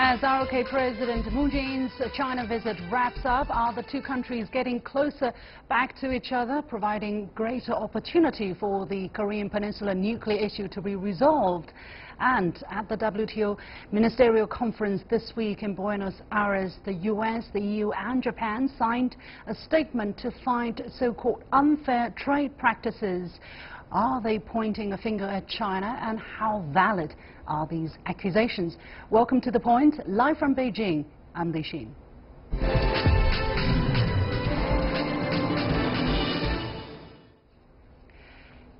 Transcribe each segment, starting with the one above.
As ROK President Moon Jae-in's China visit wraps up, are the two countries getting closer back to each other, providing greater opportunity for the Korean Peninsula nuclear issue to be resolved? And at the WTO ministerial conference this week in Buenos Aires, the US, the EU and Japan signed a statement to fight so-called unfair trade practices. Are they pointing a finger at China, and how valid are these accusations? Welcome to The Point. Live from Beijing, I'm Li Xin.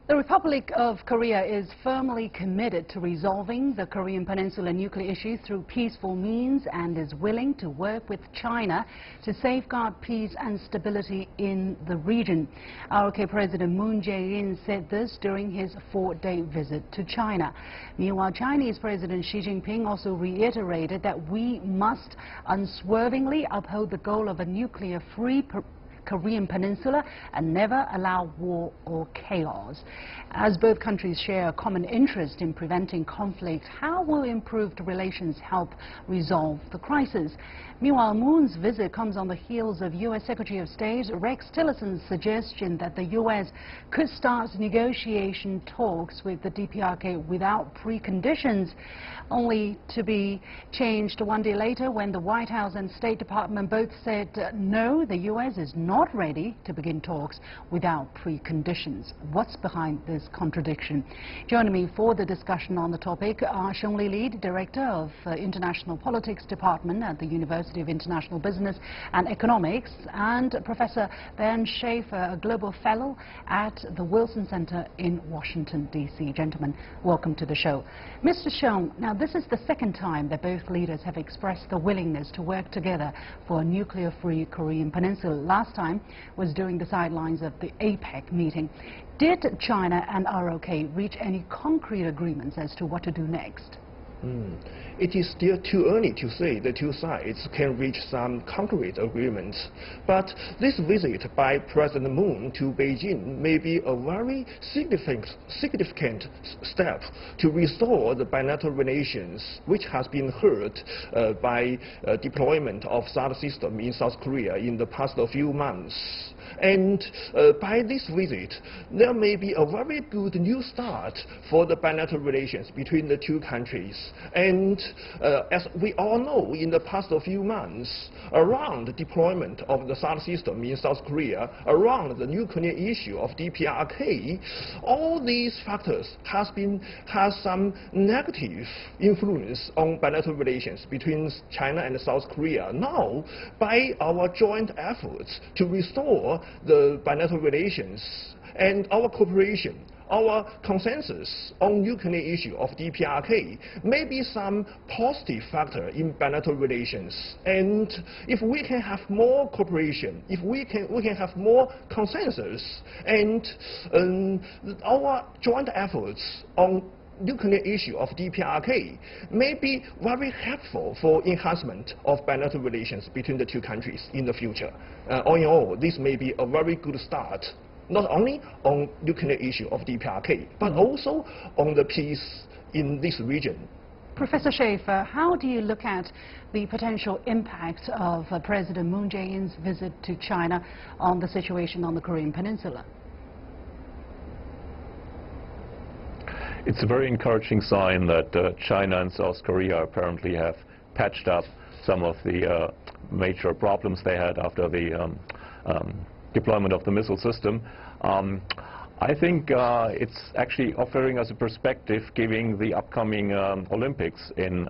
The Republic of Korea is firmly committed to resolving the Korean Peninsula nuclear issue through peaceful means and is willing to work with China to safeguard peace and stability in the region. ROK President Moon Jae-in said this during his 4-day visit to China. Meanwhile, Chinese President Xi Jinping also reiterated that we must unswervingly uphold the goal of a nuclear-free Korean Peninsula and never allow war or chaos. As both countries share a common interest in preventing conflict, how will improved relations help resolve the crisis? Meanwhile, Moon's visit comes on the heels of US Secretary of State Rex Tillerson's suggestion that the US could start negotiation talks with the DPRK without preconditions, only to be changed one day later when the White House and State Department both said no, the US is not ready to begin talks without preconditions. What's behind this contradiction? Joining me for the discussion on the topic are Sheng-Li Lee, Director of International Politics Department at the University of International Business and Economics, and Professor Ben Schaefer, a Global Fellow at the Wilson Center in Washington, D.C. Gentlemen, welcome to the show. Mr. Sheng, now this is the second time that both leaders have expressed the willingness to work together for a nuclear-free Korean Peninsula. Last time was during the sidelines of the APEC meeting. Did China and ROK reach any concrete agreements as to what to do next? It is still too early to say the two sides can reach some concrete agreements. But this visit by President Moon to Beijing may be a very significant step to restore the bilateral relations, which has been hurt by deployment of SAR system in South Korea in the past few months. And by this visit, there may be a very good new start for the bilateral relations between the two countries. And as we all know, in the past few months, around the deployment of the SAR system in South Korea, around the nuclear issue of DPRK, all these factors has some negative influence on bilateral relations between China and South Korea. Now, by our joint efforts to restore the bilateral relations and our cooperation, our consensus on nuclear issue of DPRK may be some positive factor in bilateral relations. And if we can have more cooperation, if we can have more consensus, and our joint efforts on nuclear issue of DPRK may be very helpful for enhancement of bilateral relations between the two countries in the future. All in all, this may be a very good start, not only on nuclear issue of DPRK, but also on the peace in this region. Professor Schaefer, how do you look at the potential impact of President Moon Jae-in's visit to China on the situation on the Korean Peninsula? It's a very encouraging sign that China and South Korea apparently have patched up some of the major problems they had after the deployment of the missile system. I think it's actually offering us a perspective, giving the upcoming Olympics in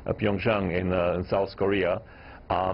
PyeongChang in South Korea.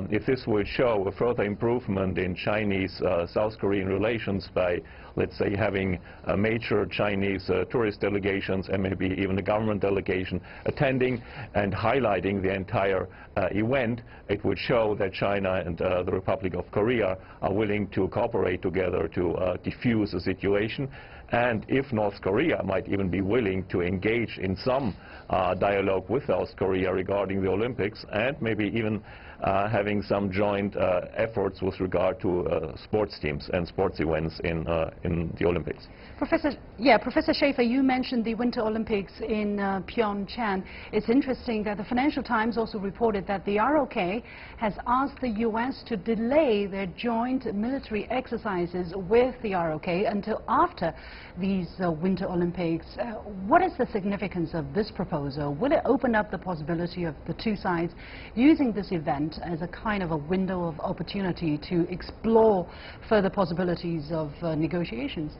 If this would show a further improvement in Chinese-South Korean relations by, let's say, having major Chinese tourist delegations and maybe even a government delegation attending and highlighting the entire event, it would show that China and the Republic of Korea are willing to cooperate together to defuse the situation. And if North Korea might even be willing to engage in some dialogue with South Korea regarding the Olympics, and maybe even having some joint efforts with regard to sports teams and sports events in in the Olympics. Professor Schaefer, you mentioned the Winter Olympics in PyeongChang. It's interesting that the Financial Times also reported that the ROK has asked the US to delay their joint military exercises with the ROK until after these Winter Olympics. What is the significance of this proposal? Will it open up the possibility of the two sides using this event as a kind of a window of opportunity to explore further possibilities of negotiations?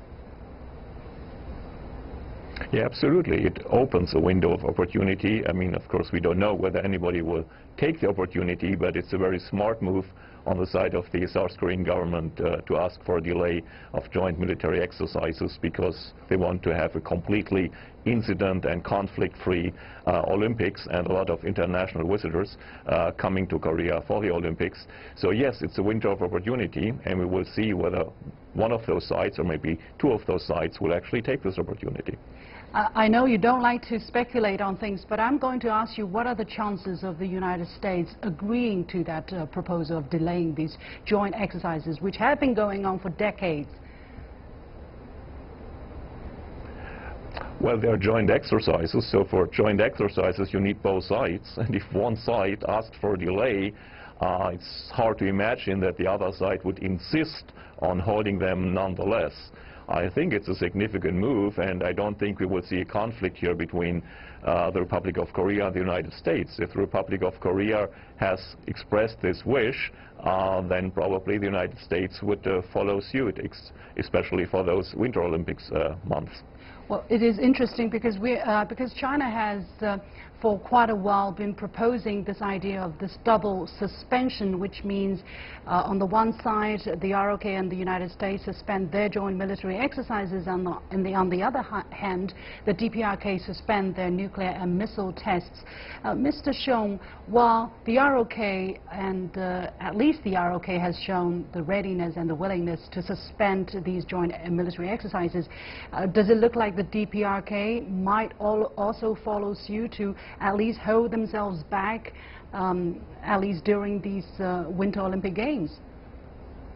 Yeah, absolutely. It opens a window of opportunity. I mean, of course, we don't know whether anybody will take the opportunity, but it's a very smart move on the side of the South Korean government to ask for a delay of joint military exercises because they want to have a completely incident and conflict-free Olympics and a lot of international visitors coming to Korea for the Olympics. So yes, it's a window of opportunity, and we will see whether one of those sides or maybe two of those sides will actually take this opportunity. I know you don't like to speculate on things, but I'm going to ask you, what are the chances of the United States agreeing to that proposal of delaying these joint exercises, which have been going on for decades? Well, there are joint exercises, so for joint exercises you need both sides, and if one side asked for a delay, it's hard to imagine that the other side would insist on holding them nonetheless. I think it's a significant move, and I don't think we will see a conflict here between the Republic of Korea and the United States. If the Republic of Korea has expressed this wish, then probably the United States would follow suit, especially for those Winter Olympics months. Well, it is interesting because China has for quite a while been proposing this idea of this double suspension, which means on the one side the ROK and the United States suspend their joint military exercises, and on the other hand the DPRK suspend their nuclear and missile tests. Mr. Cheong, while the ROK and at least the ROK has shown the readiness and the willingness to suspend these joint military exercises, does it look like the DPRK might also follow suit to at least hold themselves back, at least during these Winter Olympic Games?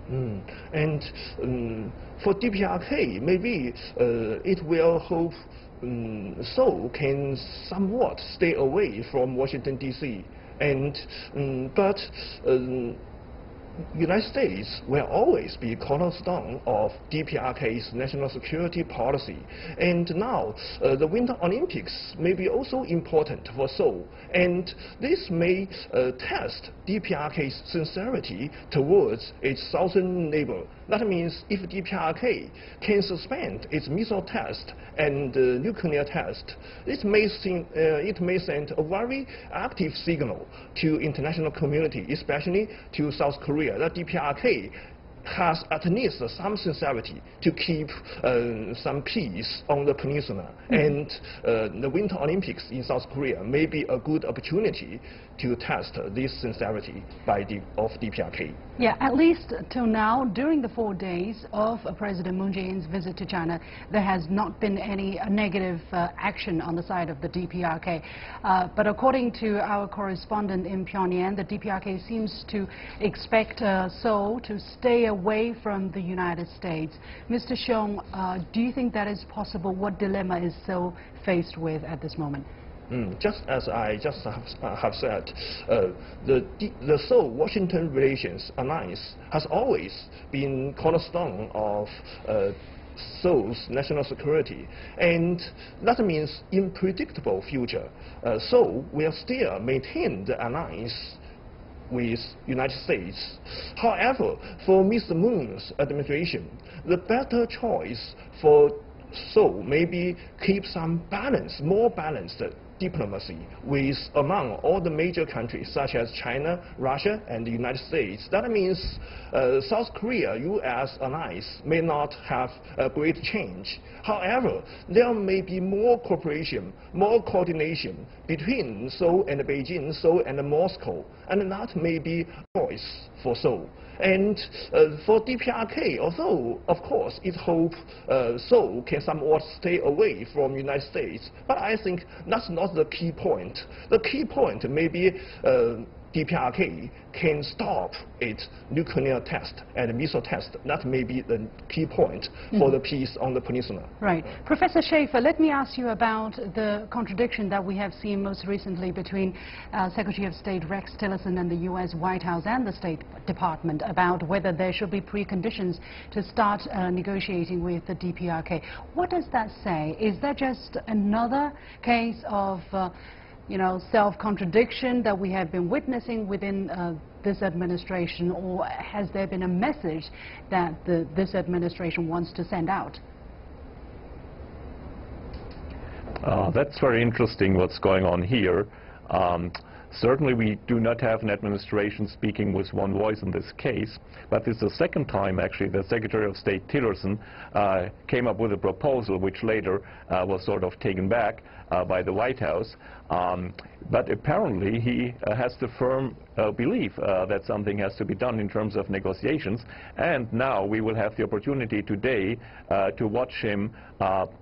And for DPRK, maybe it will hope Seoul can somewhat stay away from Washington, D.C. But United States will always be cornerstone of DPRK's national security policy. And now the Winter Olympics may be also important for Seoul. And this may test DPRK's sincerity towards its southern neighbor. That means if DPRK can suspend its missile test and nuclear test, it may send a very active signal to international community, especially to South Korea, that DPRK has at least some sincerity to keep some peace on the peninsula. And the Winter Olympics in South Korea may be a good opportunity to test this sincerity of DPRK. Yeah, at least till now, during the 4 days of President Moon Jae-in's visit to China, there has not been any negative action on the side of the DPRK. But according to our correspondent in Pyongyang, the DPRK seems to expect Seoul to stay away from the United States. Mr. Cheong, do you think that is possible? What dilemma is Seoul faced with at this moment? Just as I just have said, the Seoul-Washington relations alliance has always been cornerstone of Seoul's national security, and that means in predictable future, Seoul will still maintain the alliance with United States. However, for Mr. Moon's administration, the better choice for Seoul maybe keep some balance, more balanced diplomacy with among all the major countries such as China, Russia, and the United States. That means South Korea, US allies may not have a great change. However, there may be more cooperation, more coordination between Seoul and Beijing, Seoul and Moscow, and that may be a choice for Seoul. And for DPRK, although, of course, it hopes Seoul can somewhat stay away from the United States, but I think that's not the key point. The key point may be DPRK can stop its nuclear test and missile test. That may be the key point for the peace on the peninsula. Right. Professor Schaefer, let me ask you about the contradiction that we have seen most recently between Secretary of State Rex Tillerson and the U.S. White House and the State Department about whether there should be preconditions to start negotiating with the DPRK. What does that say? Is that just another case of self-contradiction that we have been witnessing within this administration, or has there been a message that this administration wants to send out? That's very interesting what's going on here. Certainly we do not have an administration speaking with one voice in this case, but this is the second time actually that Secretary of State Tillerson came up with a proposal which later was sort of taken back by the White House. But apparently he has the firm belief that something has to be done in terms of negotiations, and now we will have the opportunity today to watch him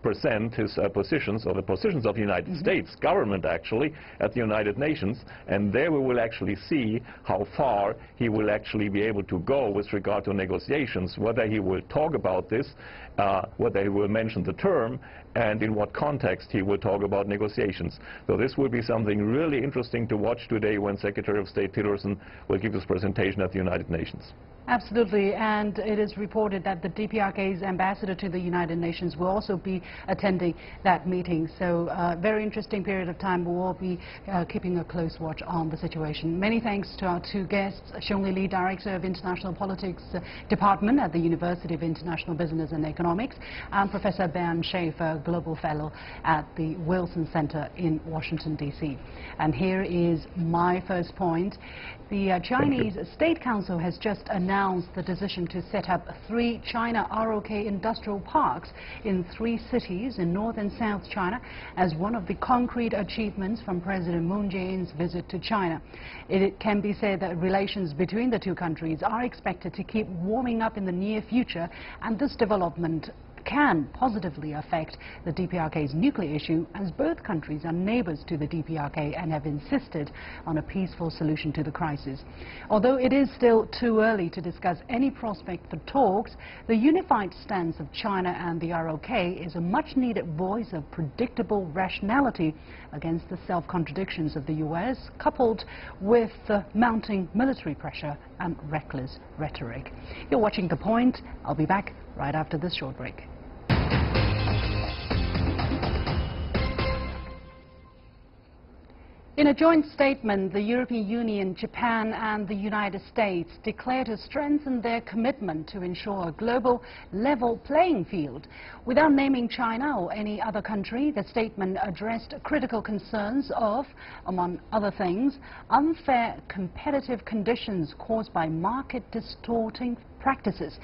present his positions, or the positions of the United States government actually, at the United Nations, and there we will actually see how far he will actually be able to go with regard to negotiations, whether he will talk about this, whether he will mention the term, and in what context he will talk about negotiations. So this will be something really interesting to watch today when Secretary of State Tillerson will give this presentation at the United Nations. Absolutely, and it is reported that the DPRK's ambassador to the United Nations will also be attending that meeting. So very interesting period of time. We'll all be keeping a close watch on the situation. Many thanks to our two guests, Xiongli Li, Director of International Politics Department at the University of International Business and Economics, and Professor Ben Schaefer, Global Fellow at the Wilson Center in Washington, D.C. And here is my first point. The Chinese State Council has just announced the decision to set up 3 China ROK industrial parks in 3 cities in North and South China as one of the concrete achievements from President Moon Jae-in's visit to China. It can be said that relations between the two countries are expected to keep warming up in the near future, and this development can positively affect the DPRK's nuclear issue, as both countries are neighbors to the DPRK and have insisted on a peaceful solution to the crisis. Although it is still too early to discuss any prospect for talks, the unified stance of China and the ROK is a much-needed voice of predictable rationality against the self-contradictions of the US, coupled with mounting military pressure and reckless rhetoric. You're watching The Point. I'll be back right after this short break. In a joint statement, the European Union, Japan and the United States declared to strengthen their commitment to ensure a global level playing field. Without naming China or any other country, the statement addressed critical concerns of, among other things, unfair competitive conditions caused by market distorting practices.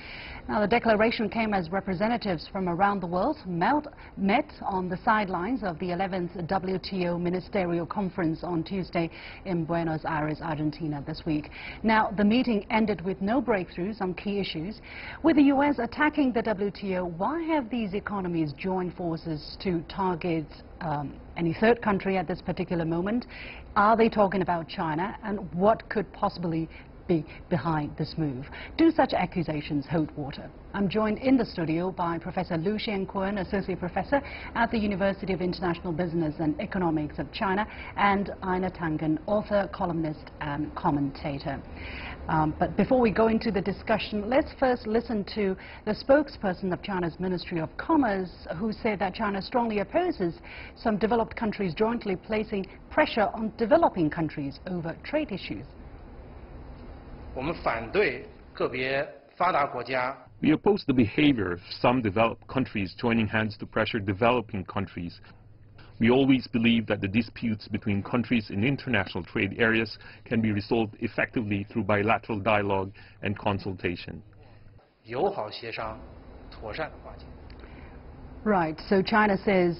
Now, the declaration came as representatives from around the world met on the sidelines of the 11th WTO Ministerial Conference on Tuesday in Buenos Aires, Argentina this week. Now, the meeting ended with no breakthroughs on key issues. With the US attacking the WTO, why have these economies joined forces to target any third country at this particular moment? Are they talking about China, and what could possibly be behind this move? Do such accusations hold water? I'm joined in the studio by Professor Lu Xianquan, Associate Professor at the University of International Business and Economics of China, and Ina Tangen, author, columnist and commentator. But before we go into the discussion, let's first listen to the spokesperson of China's Ministry of Commerce, who said that China strongly opposes some developed countries jointly placing pressure on developing countries over trade issues. We oppose the behavior of some developed countries joining hands to pressure developing countries. We always believe that the disputes between countries in international trade areas can be resolved effectively through bilateral dialogue and consultation. Right, so China says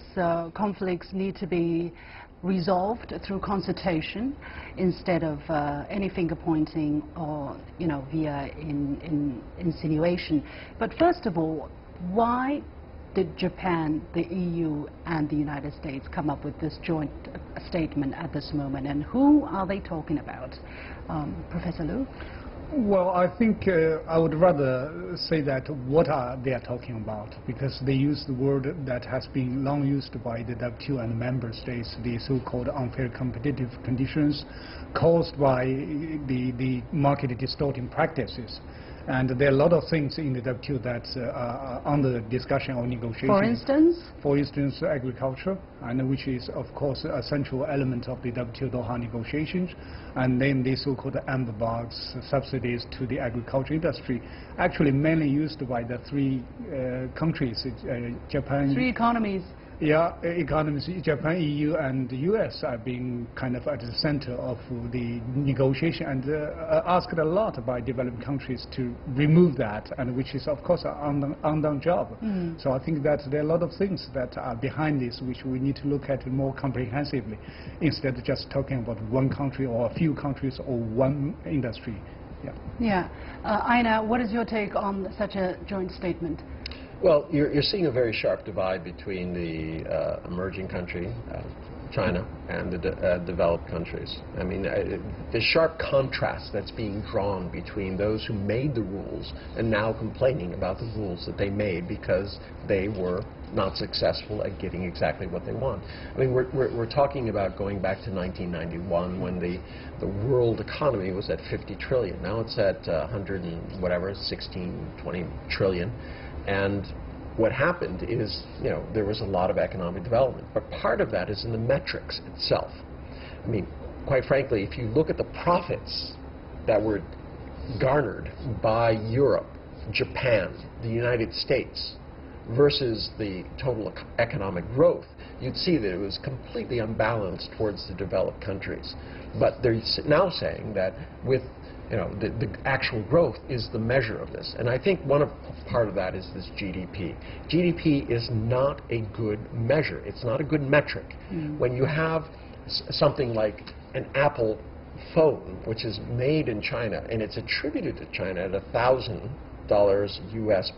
conflicts need to be resolved through consultation instead of any finger pointing or, via insinuation. But first of all, why did Japan, the EU, and the United States come up with this joint statement at this moment, and who are they talking about? Professor Liu? Well, I think I would rather say that what are they talking about, because they use the word that has been long used by the WTO and member states, the so-called unfair competitive conditions caused by the market distorting practices. And there are a lot of things in the WTO that are under discussion or negotiation. For instance? For instance, agriculture, and which is, of course, a central element of the WTO Doha negotiations. And then the so-called embargoes, subsidies to the agriculture industry, actually mainly used by the three countries, Japan. Three economies. Yeah, economies, Japan, EU, and the US are being kind of at the center of the negotiation, and asked a lot by developing countries to remove that, and which is, of course, an undone job. So I think that there are a lot of things that are behind this, which we need to look at more comprehensively, instead of just talking about one country or a few countries or one industry. Yeah. Aina, what is your take on such a joint statement? Well, you're seeing a very sharp divide between the emerging country, China, and the developed countries. I mean, the sharp contrast that's being drawn between those who made the rules and now complaining about the rules that they made because they were not successful at getting exactly what they want. I mean, we're talking about going back to 1991 when the world economy was at 50 trillion. Now it's at 100 and whatever, 16, 20 trillion. And what happened is, there was a lot of economic development. But part of that is in the metrics itself. I mean, quite frankly, if you look at the profits that were garnered by Europe, Japan, the United States, versus the total economic growth, you'd see that it was completely unbalanced towards the developed countries. But they're now saying that with the actual growth is the measure of this. And I think part of that is this GDP. GDP is not a good measure. It's not a good metric. When you have something like an Apple phone, which is made in China, and it's attributed to China at $1,000 US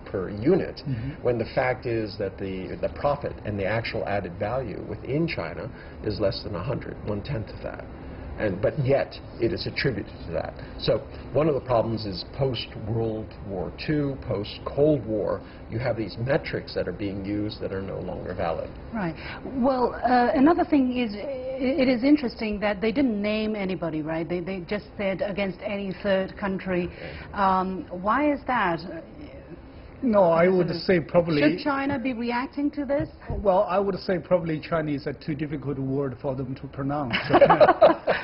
per unit, when the fact is that the profit and the actual added value within China is less than 1/10 of that. But yet, it is attributed to that. So one of the problems is post-World War II, post-Cold War, you have these metrics that are being used that are no longer valid. Right. Well, another thing is, it is interesting that they didn't name anybody, right? They just said against any third country. Why is that? No, I would say probably... Should China be reacting to this? Well, I would say probably Chinese is a too difficult word for them to pronounce.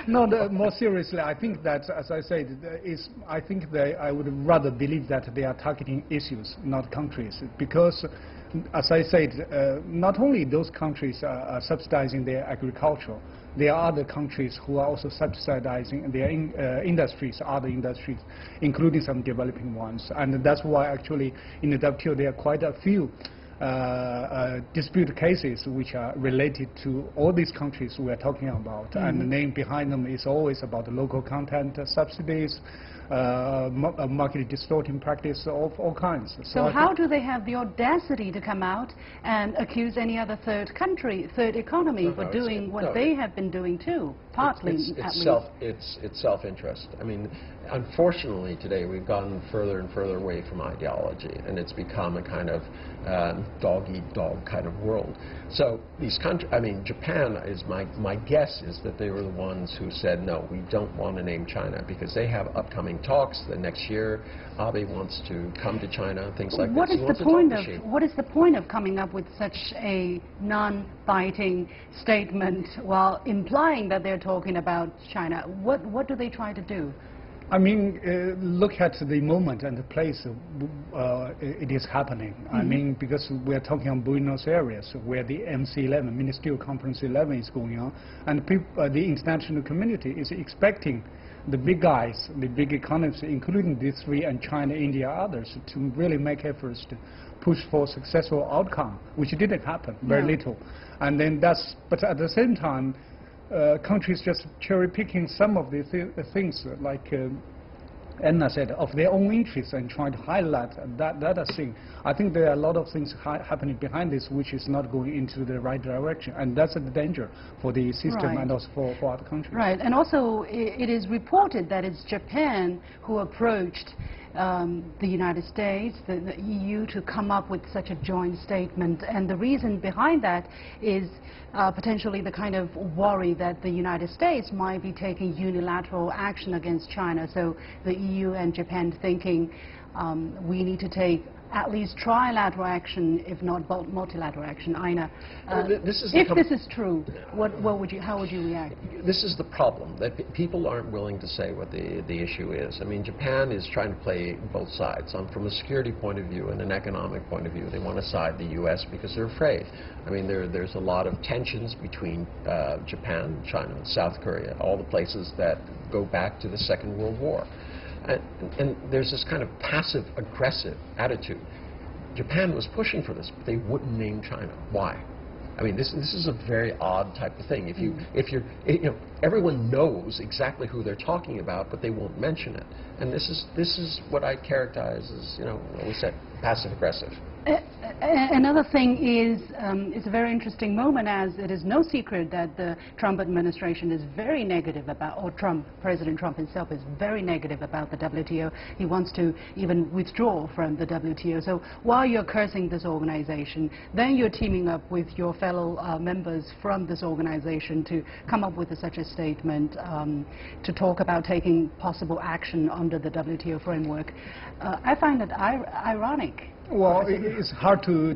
No, more seriously, I think that, as I said, I think I would rather believe that they are targeting issues, not countries, because, as I said, not only those countries are subsidizing their agriculture, there are other countries who are also subsidizing their industries, other industries, including some developing ones. And that's why actually in the WTO there are quite a few dispute cases which are related to all these countries we are talking about. And the name behind them is always about the local content subsidies, market distorting practice of all kinds. So how do they have the audacity to come out and accuse any other third economy for doing what they have been doing too, partly at least? It's self-interest. I mean, unfortunately today we've gotten further and further away from ideology, and it's become a kind of dog-eat-dog kind of world. So these countries, I mean, Japan is my guess is that they were the ones who said, no, we don't want to name China, because they have upcoming talks. The next year, Abe wants to come to China, things like what this. What is the point of coming up with such a non-biting statement while implying that they're talking about China? What do they try to do? I mean, look at the moment and the place it is happening. I mean, because we're talking on Buenos Aires, where the MC11, Ministerial Conference 11 is going on, and the international community is expecting the big guys, the big economies, including these three and China, India, others, to really make efforts to push for successful outcome, which didn't happen, very little. And then but at the same time, countries just cherry-picking some of the things, like Anna said, of their own interests and trying to highlight that thing. I think there are a lot of things happening behind this which is not going into the right direction, and that's the danger for the system and also for other countries. Right, and also it is reported that it's Japan who approached the United States, the EU, to come up with such a joint statement, and the reason behind that is potentially the kind of worry that the United States might be taking unilateral action against China. So the EU and Japan thinking we need to take at least trilateral action, if not multilateral action. Aina, if this is true, how would you react? This is the problem, that people aren't willing to say what the issue is. I mean, Japan is trying to play both sides. From a security point of view and an economic point of view, they want to side the U.S. because they're afraid. I mean, there's a lot of tensions between Japan, China, and South Korea, all the places that go back to the Second World War. And there's this kind of passive-aggressive attitude. Japan was pushing for this, but they wouldn't name China. Why? I mean, this is a very odd type of thing. Everyone knows exactly who they're talking about, but they won't mention it. And this is what I characterize as, what we said, passive-aggressive. Another thing is, it's a very interesting moment, as it is no secret that the Trump administration is very negative about, or President Trump himself is very negative about the WTO. He wants to even withdraw from the WTO. So while you're cursing this organization, then you're teaming up with your fellow members from this organization to come up with such a statement to talk about taking possible action under the WTO framework. I find it ironic. Well, it's hard to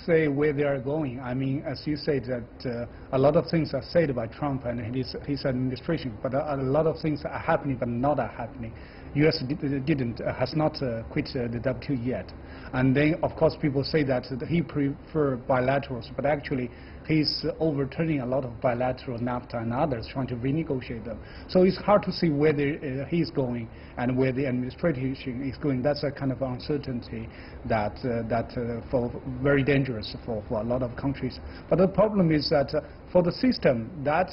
say where they are going. I mean, as you said, that a lot of things are said by Trump and his administration, but a lot of things are happening but not are happening. U.S. has not quit the WTO yet. And then, of course, people say that he prefers bilaterals, but actually he's overturning a lot of bilateral NAFTA and others, trying to renegotiate them. So it's hard to see where he's going and where the administration is going. That's a kind of uncertainty that for very dangerous for a lot of countries. But the problem is that for the system, that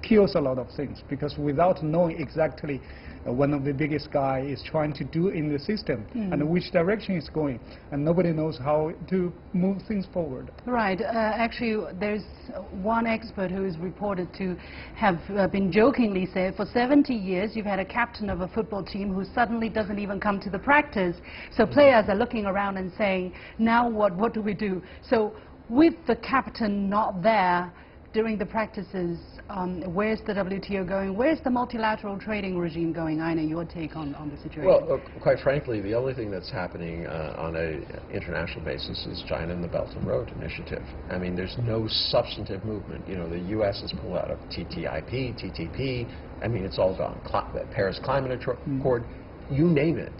kills a lot of things, because without knowing exactly one of the biggest guy is trying to do in the system and which direction it's going, and nobody knows how to move things forward. Right. Actually, there's one expert who is reported to have been jokingly said, for 70 years you've had a captain of a football team who suddenly doesn't even come to the practice. So players are looking around and saying, now what do we do? So with the captain not there during the practices, where's the WTO going? Where's the multilateral trading regime going? Aina, your take on the situation? Well, quite frankly, the only thing that's happening on an international basis is China and the Belt and Road Initiative. I mean, there's no substantive movement. The U.S. has pulled out of TTIP, TTP. I mean, it's all gone. Paris Climate Accord, you name it.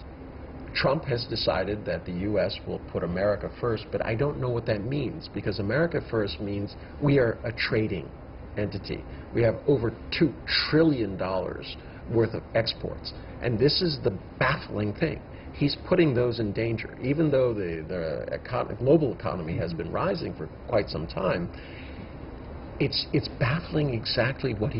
Trump has decided that the U.S. will put America first, but I don't know what that means, because America first means we are a trading entity. We have over $2 trillion worth of exports, and this is the baffling thing. He's putting those in danger. Even though the global economy has been rising for quite some time, it's baffling exactly what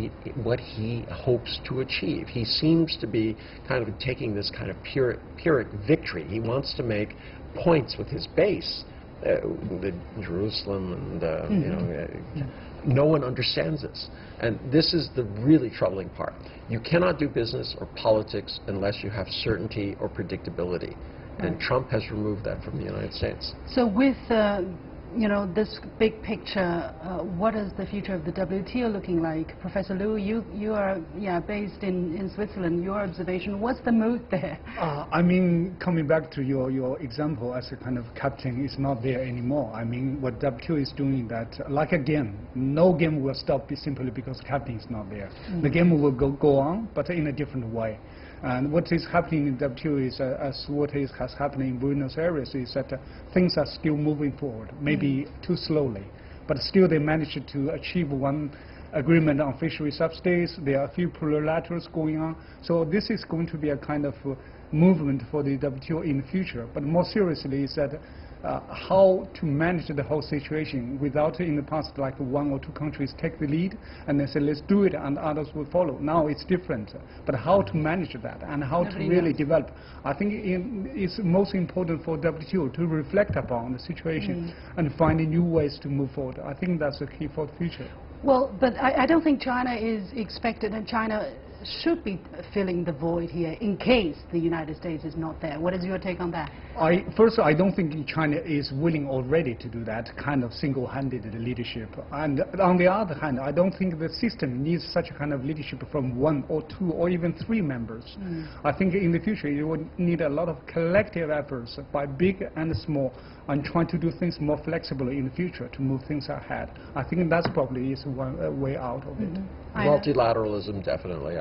he hopes to achieve. He seems to be kind of taking this kind of Pyrrhic victory. He wants to make points with his base, the Jerusalem, and no one understands this. And this is the really troubling part. You cannot do business or politics unless you have certainty or predictability. And Trump has removed that from the United States. So with this big picture, what is the future of the WTO looking like? Professor Liu, you are based in Switzerland. Your observation, what's the mood there? I mean, coming back to your example as a kind of captain is not there anymore. I mean, what WTO is doing that, like a game, no game will stop simply because the captain is not there. The game will go on, but in a different way. And what is happening in WTO is, as what has happened in Buenos Aires, is that things are still moving forward, maybe too slowly. But still they managed to achieve one agreement on fishery subsidies. There are a few plurilaterals going on. So this is going to be a kind of movement for the WTO in the future. But more seriously is that how to manage the whole situation without, in the past, like one or two countries take the lead and they say, let's do it, and others will follow. Now it's different. But how to manage that and how to really develop, I think it's most important for WTO to reflect upon the situation and find new ways to move forward. I think that's the key for the future. Well, but I don't think China is expected, and China should be filling the void here in case the United States is not there. What is your take on that? First, I don't think China is willing already to do that kind of single-handed leadership. And on the other hand, I don't think the system needs such a kind of leadership from one or two or even three members. I think in the future it would need a lot of collective efforts by big and small and trying to do things more flexibly in the future to move things ahead. I think that's probably is one way out of it. Multilateralism, definitely.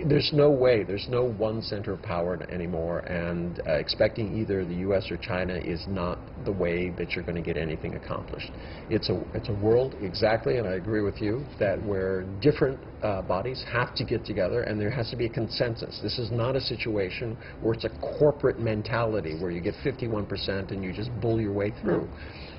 There's no way, there's no one center of power anymore, and expecting either the U.S. or China is not the way that you're going to get anything accomplished. It's a world, exactly, and I agree with you, that where different bodies have to get together and there has to be a consensus. This is not a situation where it's a corporate mentality where you get 51% and you just bull your way through.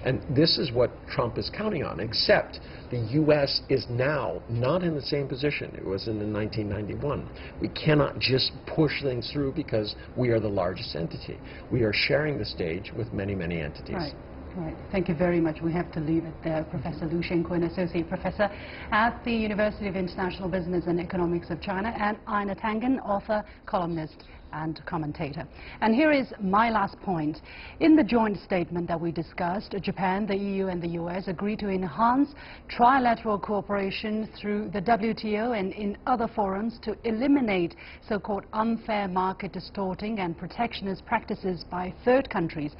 And this is what Trump is counting on, except the U.S. is now not in the same position it was in 1991. We cannot just push things through because we are the largest entity. We are sharing the stage with many, many entities. Right. Right. Thank you very much. We have to leave it there. Professor Liu Shen-Kun, Associate Professor at the University of International Business and Economics of China, and Ina Tangen, author, columnist, and commentator. And here is my last point. In the joint statement that we discussed, Japan, the EU and the US agreed to enhance trilateral cooperation through the WTO and in other forums to eliminate so-called unfair market distorting and protectionist practices by third countries.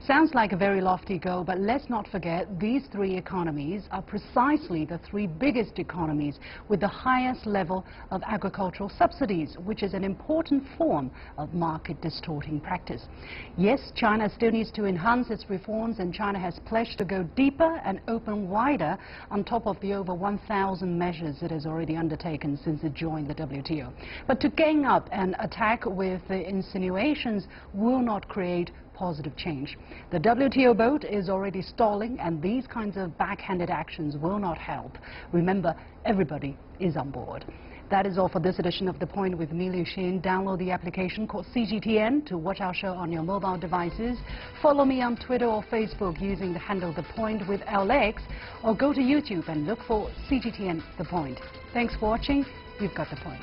Sounds like a very lofty goal, but let's not forget these three economies are precisely the three biggest economies with the highest level of agricultural subsidies, which is an important form of market distorting practice. Yes, China still needs to enhance its reforms, and China has pledged to go deeper and open wider on top of the over 1,000 measures it has already undertaken since it joined the WTO. But to gang up and attack with the insinuations will not create positive change. The WTO boat is already stalling, and these kinds of backhanded actions will not help. Remember, everybody is on board. That is all for this edition of The Point with me, Liu Xin. Download the application called CGTN to watch our show on your mobile devices. Follow me on Twitter or Facebook using the handle The Point with LX, or go to YouTube and look for CGTN The Point. Thanks for watching. You've got The Point.